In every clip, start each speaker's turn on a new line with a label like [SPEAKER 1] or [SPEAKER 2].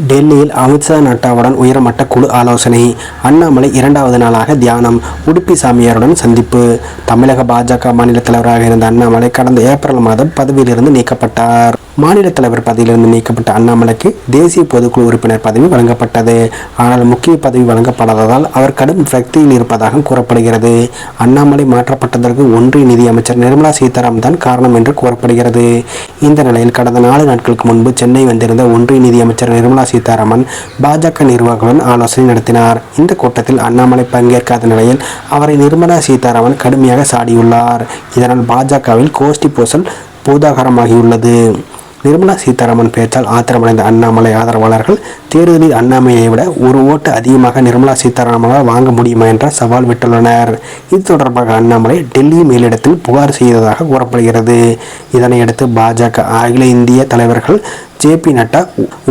[SPEAKER 1] டெல்லியில் அமித்ஷா நட்டாவுடன் உயர்மட்ட குழு ஆலோசனை. அண்ணாமலை 2வது நாளாக தியானம். உடுப்பி சாமியாருடன் சந்திப்பு. தமிழக பாஜக மாநில தலைவராக இருந்த அண்ணாமலை கடந்த ஏப்ரல் மாதம் பதவியிலிருந்து நீக்கப்பட்டார். மாநில தலைவர் பதவியிலிருந்து நீக்கப்பட்ட அண்ணாமலைக்கு தேசிய பொதுக்குழு உறுப்பினர் பதவி வழங்கப்பட்டது. ஆனால் முக்கிய பதவி வழங்கப்படாததால் அவர் கடும் விரக்தியில் இருப்பதாக கூறப்படுகிறது. அண்ணாமலை மாற்றப்பட்டதற்கு ஒன்றிய நிதியமைச்சர் நிர்மலா சீதாராமன் தான் காரணம் என்று கூறப்படுகிறது. இந்த நிலையில் கடந்த 4 நாட்களுக்கு முன்பு சென்னை வந்திருந்த ஒன்றிய நிதியமைச்சர் நிர்மலா சீதாராமன் பாஜக நிர்வாகிகளுடன் ஆலோசனை நடத்தினார். இந்த கூட்டத்தில் அண்ணாமலை பங்கேற்காத நிலையில் அவரை நிர்மலா சீதாராமன் கடுமையாக சாடியுள்ளார். இதனால் பாஜகவில் கோஷ்டி பூசல் பூதாகரமாகியுள்ளது. நிர்மலா சீதாராமன் பேச்சால் ஆத்திரமடைந்த அண்ணாமலை ஆதரவாளர்கள் தேர்தலில் அண்ணாமலையை விட ஒரு ஓட்டு அதிகமாக நிர்மலா சீதாராமனால் வாங்க முடியுமா என்ற சவால் விட்டுள்ளனர். இது தொடர்பாக அண்ணாமலை டெல்லி மேலிடத்தில் புகார் செய்ததாக கூறப்படுகிறது. இதனையடுத்து பாஜக அகில இந்திய தலைவர்கள் ஜே.பி. நட்டா,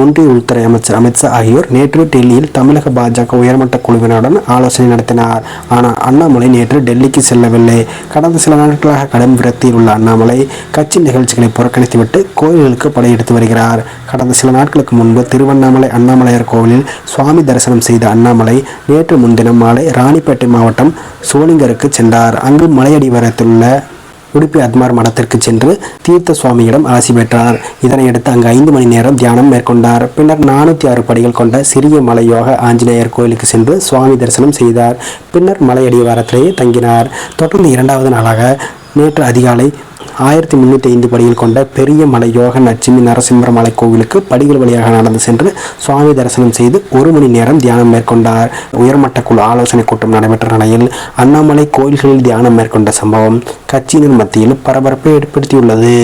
[SPEAKER 1] ஒன்றிய உள்துறை அமைச்சர் அமித்ஷா ஆகியோர் நேற்று டெல்லியில் தமிழக பாஜக உயர்மட்ட குழுவினருடன் ஆலோசனை நடத்தினார். ஆனால் அண்ணாமலை நேற்று டெல்லிக்கு செல்லவில்லை. கடந்த சில நாட்களாக கடும் விரக்தியில் உள்ள அண்ணாமலை கட்சி நிகழ்ச்சிகளை புறக்கணித்துவிட்டு கோயில்களுக்கு படையெடுத்து வருகிறார். கடந்த சில நாட்களுக்கு முன்பு திருவண்ணாமலை அண்ணாமலையார் கோவிலில் சுவாமி தரிசனம் செய்த அண்ணாமலை நேற்று முன்தினம் மாலை ராணிப்பேட்டை மாவட்டம் சோளிங்கருக்கு சென்றார். அங்கு மலையடிவாரத்தில் உள்ள உடுப்பி அத்மார் மடத்திற்கு சென்று தீர்த்த சுவாமியிடம் ஆசி பெற்றார். இதனையடுத்து அங்கு 5 மணி நேரம் தியானம் மேற்கொண்டார். பின்னர் 406 படிகள் கொண்ட சிறிய மலை யோக ஆஞ்சநேயர் கோயிலுக்கு சென்று சுவாமி தரிசனம் செய்தார். பின்னர் மலையடிவாரத்திலேயே தங்கினார். தொடர்ந்து 2வது நாளாக நேற்று அதிகாலை 1305 படிகள் கொண்ட பெரிய மலை யோக லட்சுமி நரசிம்மர் மலை கோவிலுக்கு படிகள் வழியாக நடந்து சென்று சுவாமி தரிசனம் செய்து 1 மணி நேரம் தியானம் மேற்கொண்டார். உயர்மட்ட குழு ஆலோசனை கூட்டம் நடைபெற்ற நிலையில் அண்ணாமலை கோயில்களில் தியானம் மேற்கொண்ட சம்பவம் கட்சியினர் மத்தியில் பரபரப்பை ஏற்படுத்தியுள்ளது.